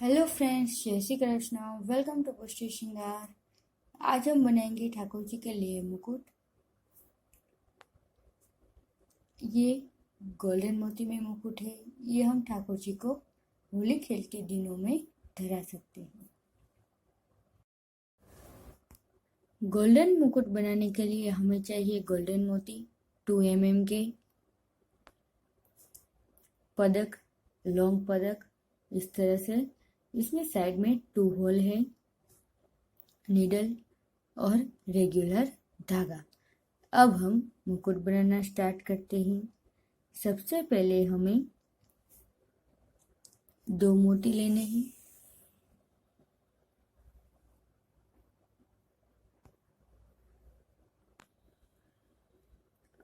Hello friends, जय Shri Krishna. Welcome to पुष्टि श्रृंगार। आज हम बनाएंगे ठाकुर जी के लिए मुकुट। ये गोल्डन मोती में मुकुट है। ये हम ठाकुर जी को होली खेल के दिनों में धरा सकते हैं। गोल्डन मुकुट बनाने के लिए हमें चाहिए गोल्डन मोती 2 mm के, पदक, लॉन्ग पदक इस तरह से। इसमें साइड में 2 होल है, नीडल और रेगुलर धागा। अब हम मुकुट बनाना स्टार्ट करते हैं। सबसे पहले हमें 2 मोती लेने हैं।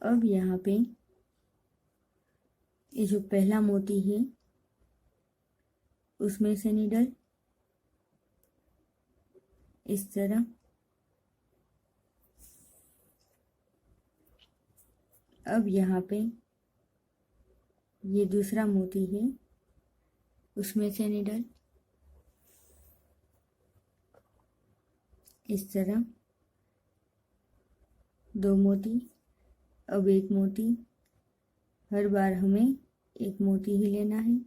अब यहाँ पे ये जो पहला मोती है उसमें से नीडल इस तरह, अब यहाँ पे ये दूसरा मोती है उसमें से नीडल इस तरह, 2 मोती। अब एक मोती, हर बार हमें एक मोती ही लेना है।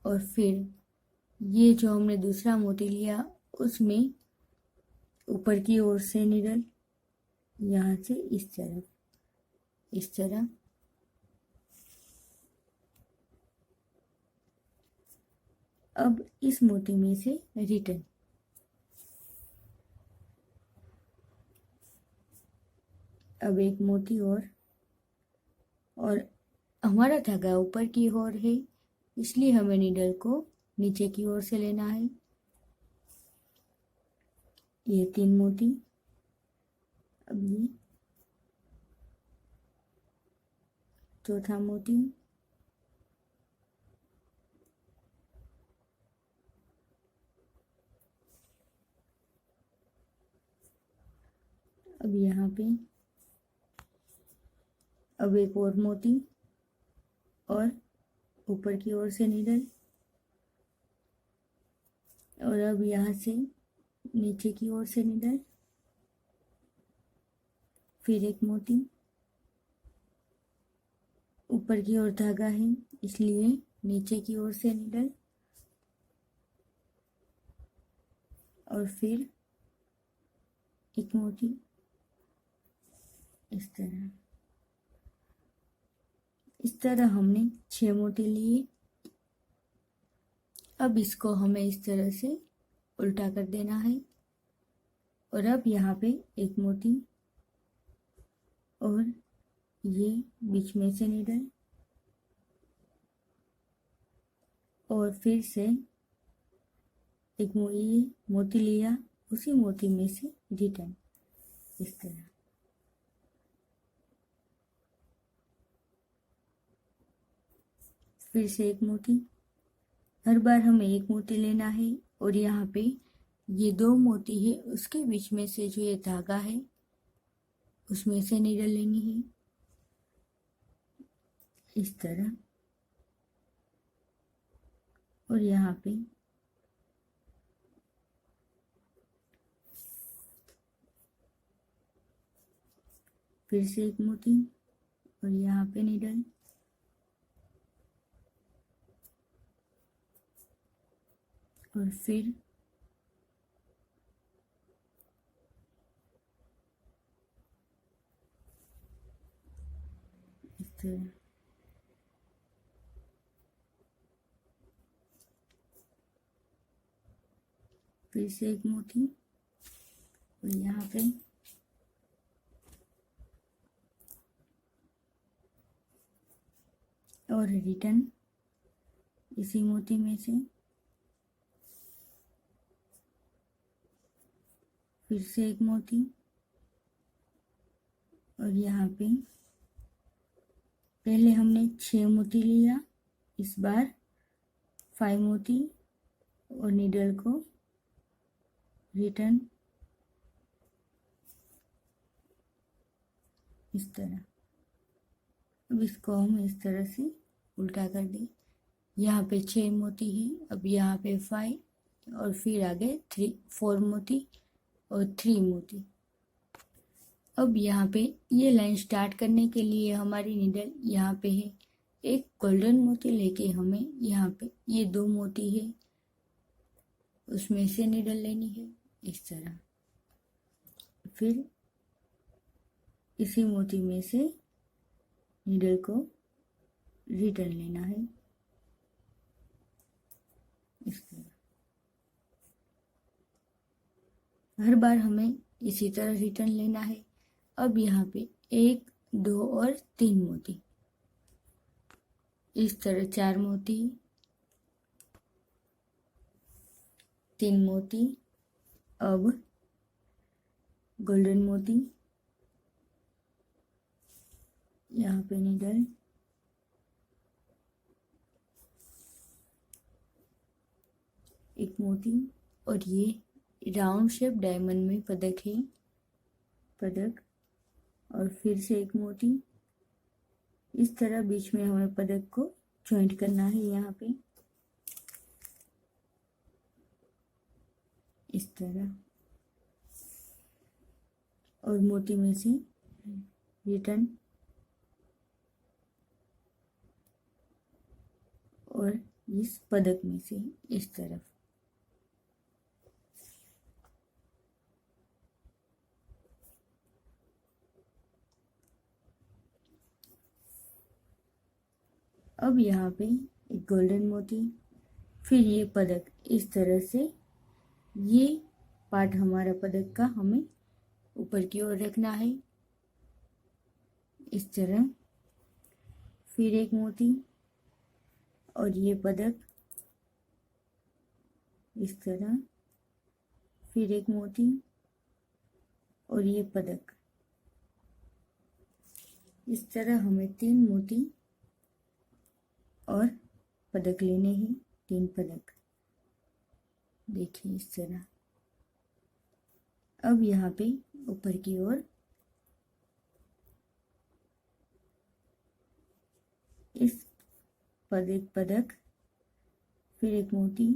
और फिर ये जो हमने दूसरा मोती लिया उसमें ऊपर की ओर से नीडल यहाँ से इस तरफ, इस तरह। अब इस मोती में से रिटर्न, अब एक मोती और हमारा धागा ऊपर की ओर है इसलिए हमें नीडल को नीचे की ओर से लेना है। ये 3 मोती। अब ये चौथा मोती, अब यहाँ पे अब एक और मोती और ऊपर की ओर से नीडल, और अब यहाँ से नीचे की ओर से नीडल, फिर एक मोती, ऊपर की ओर धागा है इसलिए नीचे की ओर से नीडल, और फिर एक मोती इस तरह। इस तरह हमने 6 मोती लिए। अब इसको हमें इस तरह से उल्टा कर देना है। और अब यहाँ पे एक मोती और ये बीच में से नीडल, और फिर से एक मोती लिया, उसी मोती में से रिटर्न इस तरह। फिर से एक मोती, हर बार हमें एक मोती लेना है। और यहाँ पे ये 2 मोती है उसके बीच में से जो ये धागा है उसमें से नीडल लेनी है इस तरह। और यहाँ पे फिर से एक मोती और यहाँ पे नीडल, और फिर इस तरह। फिर से एक मोती और यहाँ पे और रिटर्न इसी मोती में से। फिर से एक मोती और यहाँ पे पहले हमने 6 मोती लिया, इस बार 5 मोती और नीडल को रिटर्न इस तरह। अब इसको हम इस तरह से उल्टा कर दें। यहाँ पे 6 मोती है, अब यहाँ पे 5 और फिर आगे 4 मोती और 3 मोती। अब यहाँ पे ये लाइन स्टार्ट करने के लिए हमारी नीडल यहाँ पे है, एक गोल्डन मोती लेके हमें यहाँ पे ये 2 मोती है उसमें से नीडल लेनी है इस तरह, फिर इसी मोती में से नीडल को रिटर्न लेना है इस तरह। हर बार हमें इसी तरह रिटर्न लेना है। अब यहाँ पे 1, 2 और 3 मोती, इस तरह 4 मोती, 3 मोती, अब गोल्डन मोती, यहाँ पे नीडल, एक मोती और ये राउंड शेप डायमंड में पदक है, पदक और फिर से एक मोती। इस तरह बीच में हमें पदक को जॉइंट करना है यहाँ पे इस तरह, और मोती में से रिटर्न और इस पदक में से इस तरफ। अब यहाँ पे एक गोल्डन मोती, फिर ये पदक इस तरह से, ये पार्ट हमारा पदक का हमें ऊपर की ओर रखना है इस तरह, फिर एक मोती और ये पदक इस तरह, फिर एक मोती और ये पदक इस तरह। हमें 3 मोती और पदक लेने हैं, 3 पदक, देखिए इस तरह। अब यहाँ पे ऊपर की ओर इस पदक, फिर एक मोती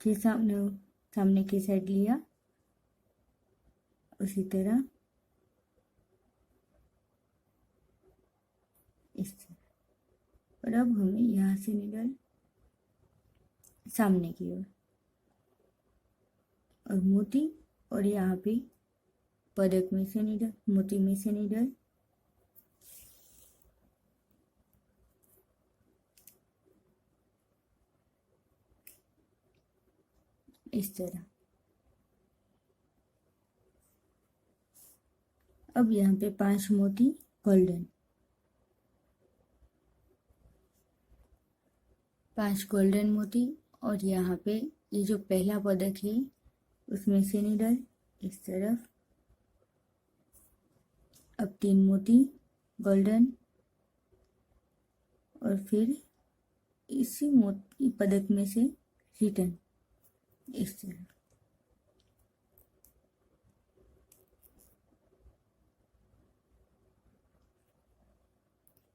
के सामने की साइड लिया उसी तरह इस तरह। और अब हमें यहाँ से नीडल सामने की ओर और मोती, और यहाँ पे पदक में से नीडल, मोती में से नीडल, इस तरह। अब यहाँ पे 5 मोती गोल्डन, 5 गोल्डन मोती, और यहाँ पे ये जो पहला पदक है उसमें से नीडल इस तरफ। अब 3 मोती गोल्डन और फिर इसी मोती पदक में से रिटर्न इस तरह।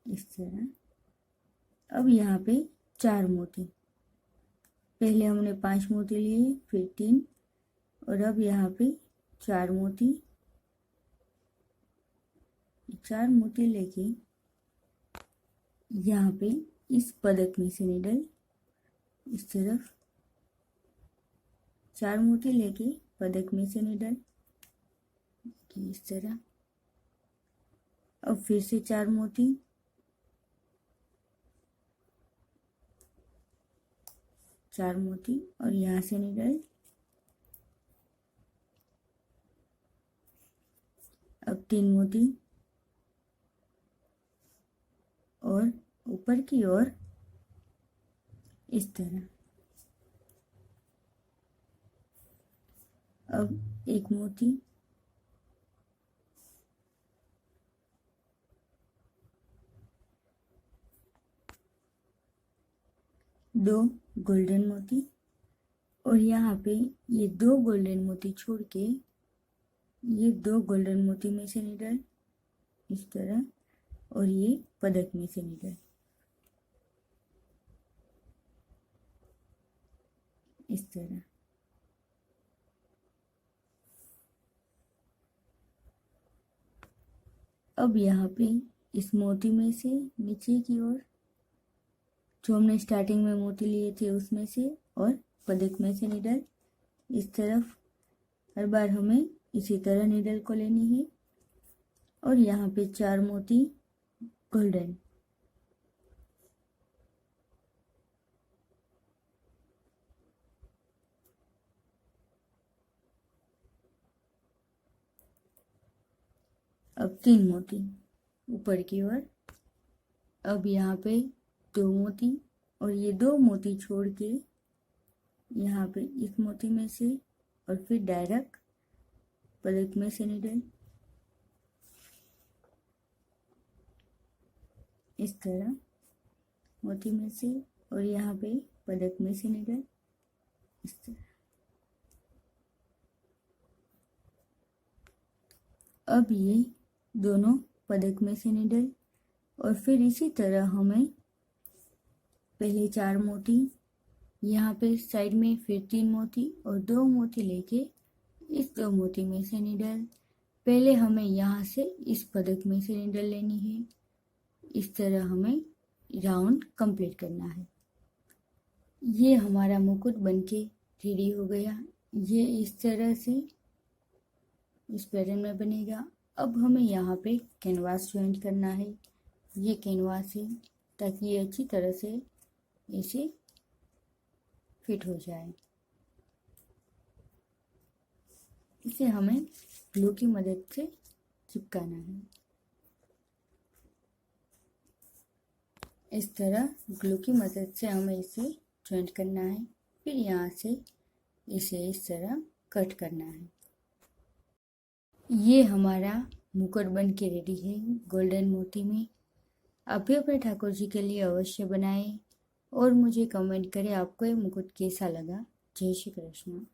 इस तरह। अब यहाँ पे 4 मोती, पहले हमने 5 मोती लिए, फिर 3, और अब यहाँ पे 4 मोती, 4 मोती लेके यहाँ पे इस पदक में से नीडल इस तरफ, 4 मोती लेके पदक में से नीडल इस तरह। अब फिर से 4 मोती, 4 मोती और यहाँ से नीडल। अब 3 मोती और ऊपर की ओर इस तरह। अब एक मोती, 2 गोल्डन मोती, और यहाँ पे ये 2 गोल्डन मोती छोड़ के ये 2 गोल्डन मोती में से नीडल इस तरह, और ये पदक में से नीडल। इस तरह। अब यहाँ पे इस मोती में से नीचे की ओर जो हमने स्टार्टिंग में मोती लिए थे उसमें से और पदक में से निडल इस तरफ हर बार हमें इसी तरह निडल को लेनी है और यहाँ पे 4 मोती गोल्डन। अब 3 मोती ऊपर की ओर। अब यहाँ पे 2 मोती और ये 2 मोती छोड़ के यहाँ पे इस मोती में से और फिर डायरेक्ट पलक में से निडल इस तरह मोती में से और यहाँ पे पलक में से निडल इस तरह। अब ये दोनों पदक में से निडल और फिर इसी तरह हमें पहले 4 मोती यहाँ पे साइड में, फिर 3 मोती और 2 मोती लेके इस 2 मोती में से निडल। पहले हमें यहाँ से इस पदक में से निडल लेनी है। इस तरह हमें राउंड कंप्लीट करना है। ये हमारा मुकुट बनके रेडी हो गया। ये इस तरह से इस पैटर्न में बनेगा। अब हमें यहाँ पे कैनवास ज्वाइन करना है। ये कैनवास है ताकि ये अच्छी तरह से इसे फिट हो जाए। इसे हमें ग्लू की मदद से चिपकाना है। इस तरह ग्लू की मदद से हमें इसे ज्वाइंट करना है। फिर यहाँ से इसे इस तरह कट करना है। ये हमारा मुकुट बन के रेडी है गोल्डन मोती में। आप भी अपने ठाकुर जी के लिए अवश्य बनाएं और मुझे कमेंट करें आपको ये मुकुट कैसा लगा। जय श्री कृष्ण।